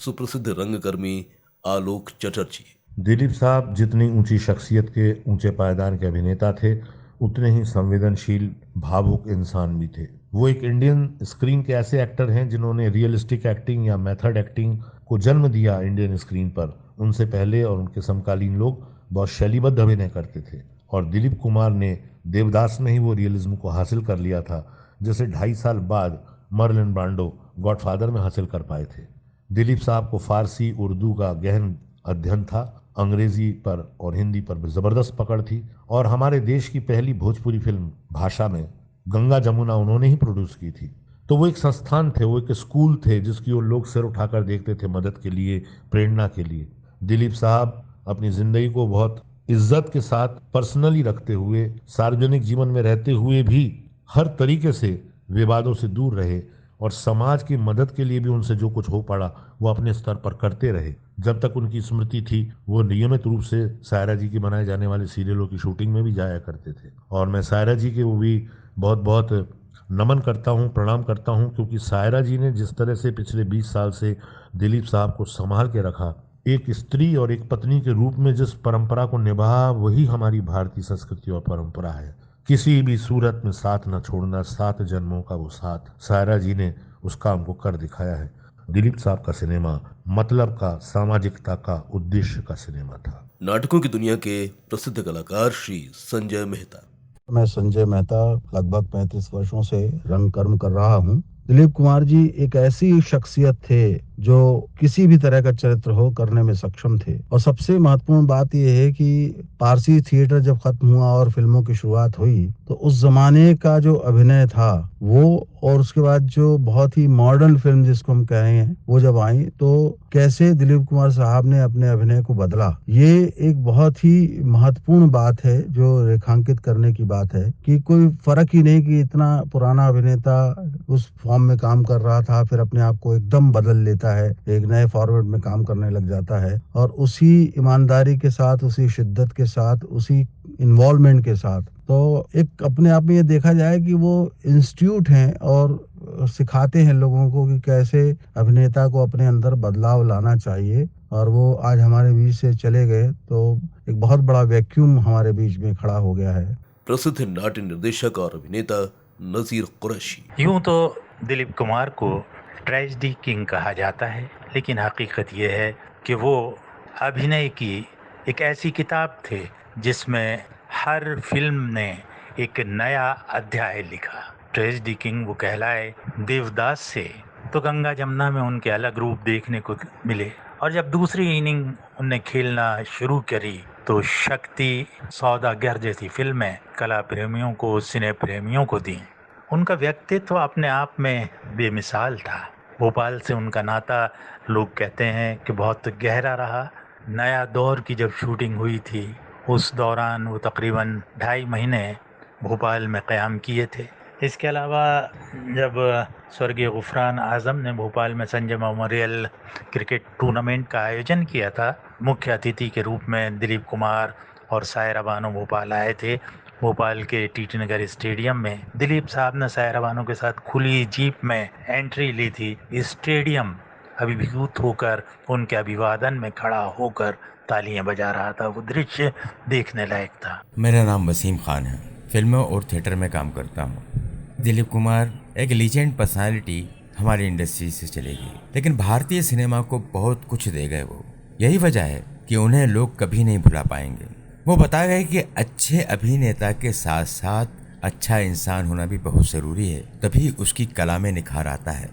सुप्रसिद्ध रंगकर्मी आलोक चटर्जी। दिलीप साहब जितनी ऊंची शख्सियत के ऊंचे पायदान के अभिनेता थे, उतने ही संवेदनशील भावुक इंसान भी थे। वो एक इंडियन स्क्रीन के ऐसे एक्टर हैं जिन्होंने रियलिस्टिक एक्टिंग या मेथड एक्टिंग को जन्म दिया इंडियन स्क्रीन पर। उनसे पहले और उनके समकालीन लोग बहुत शैलीबद्ध अभिनय करते थे और दिलीप कुमार ने देवदास में ही वो रियलिज्म को हासिल कर लिया था, जैसे 2.5 साल बाद मर्लिन ब्रांडो गॉडफादर में हासिल कर पाए थे। दिलीप साहब को फारसी उर्दू का गहन अध्ययन था, अंग्रेजी पर और हिंदी पर भी जबरदस्त पकड़ थी और हमारे देश की पहली भोजपुरी फिल्म भाषा में गंगा जमुना उन्होंने ही प्रोड्यूस की थी। तो वो एक संस्थान थे, वो एक स्कूल थे जिसकी ओर लोग सिर उठाकर देखते थे मदद के लिए, प्रेरणा के लिए। दिलीप साहब अपनी जिंदगी को बहुत इज्जत के साथ पर्सनली रखते हुए, सार्वजनिक जीवन में रहते हुए भी हर तरीके से विवादों से दूर रहे और समाज की मदद के लिए भी उनसे जो कुछ हो पड़ा वो अपने स्तर पर करते रहे। जब तक उनकी स्मृति थी वो नियमित रूप से सायरा जी की बनाए जाने वाले सीरियलों की शूटिंग में भी जाया करते थे और मैं सायरा जी के वो भी बहुत बहुत नमन करता हूँ, प्रणाम करता हूँ, क्योंकि सायरा जी ने जिस तरह से पिछले 20 साल से दिलीप साहब को संभाल के रखा, एक स्त्री और एक पत्नी के रूप में जिस परंपरा को निभा, वही हमारी भारतीय संस्कृति और परंपरा है। किसी भी सूरत में साथ न छोड़ना, 7 जन्मों का वो साथ, सायरा जी ने उस काम को कर दिखाया है। दिलीप साहब का सिनेमा मतलब का, सामाजिकता का, उद्देश्य का सिनेमा था। नाटकों की दुनिया के प्रसिद्ध कलाकार श्री संजय मेहता। मैं संजय मेहता लगभग 35 वर्षों से रंग कर्म कर रहा हूँ। दिलीप कुमार जी एक ऐसी शख्सियत थे जो किसी भी तरह का चरित्र हो करने में सक्षम थे और सबसे महत्वपूर्ण बात यह है कि पारसी थिएटर जब खत्म हुआ और फिल्मों की शुरुआत हुई तो उस जमाने का जो अभिनय था वो, और उसके बाद जो बहुत ही मॉडर्न फिल्म जिसको हम कह रहे हैं वो जब आई, तो कैसे दिलीप कुमार साहब ने अपने अभिनय को बदला, ये एक बहुत ही महत्वपूर्ण बात है जो रेखांकित करने की बात है कि कोई फर्क ही नहीं कि इतना पुराना अभिनेता उस फॉर्म में काम कर रहा था, फिर अपने आप को एकदम बदल लेता है, एक नए फॉर्मेट में काम करने लग जाता है और उसी ईमानदारी के साथ, उसी शिद्दत के साथ, उसी इन्वॉल्वमेंट के साथ। तो एक अपने आप में ये देखा जाए कि वो इंस्टीट्यूट हैं और सिखाते हैं लोगों को कि कैसे अभिनेता को अपने अंदर बदलाव लाना चाहिए, और वो आज हमारे बीच से चले गए तो एक बहुत बड़ा वैक्यूम हमारे बीच में खड़ा हो गया है। प्रसिद्ध नाट्य निर्देशक और अभिनेता नजीर कुरैशी। यूं तो दिलीप कुमार को ट्रेजेडी किंग कहा जाता है, लेकिन हकीकत यह है कि वो अभिनय की एक ऐसी किताब थे जिसमें हर फिल्म ने एक नया अध्याय लिखा। ट्रेजेडी किंग वो कहलाए देवदास से तो गंगा जमुना में उनके अलग रूप देखने को मिले, और जब दूसरी इनिंग उनने खेलना शुरू करी तो शक्ति, सौदागर जैसी फिल्में कला प्रेमियों को, सिने प्रेमियों को दी। उनका व्यक्तित्व अपने आप में बेमिसाल था। भोपाल से उनका नाता लोग कहते हैं कि बहुत गहरा रहा। नया दौर की जब शूटिंग हुई थी उस दौरान वो तकरीबन 2.5 महीने भोपाल में क़याम किए थे। इसके अलावा जब स्वर्गीय गुफरान आज़म ने भोपाल में संजय मेमोरियल क्रिकेट टूर्नामेंट का आयोजन किया था, मुख्य अतिथि के रूप में दिलीप कुमार और सायरा बानो भोपाल आए थे। भोपाल के टीटी नगर स्टेडियम में दिलीप साहब ने सायरा बानो के साथ खुली जीप में एंट्री ली थी। स्टेडियम अभिभूत होकर उनके अभिवादन में खड़ा होकर तालियां बजा रहा था। वो दृश्य देखने लायक था। मेरा नाम वसीम खान है, फिल्मों और थिएटर में काम करता हूँ। दिलीप कुमार एक लीजेंड पर्सनालिटी हमारी इंडस्ट्री से चले गई, लेकिन भारतीय सिनेमा को बहुत कुछ दे गए वो। यही वजह है कि उन्हें लोग कभी नहीं भुला पाएंगे। वो बता गए कि अच्छे अभिनेता के साथ साथ अच्छा इंसान होना भी बहुत ज़रूरी है, तभी उसकी कला में निखार आता है।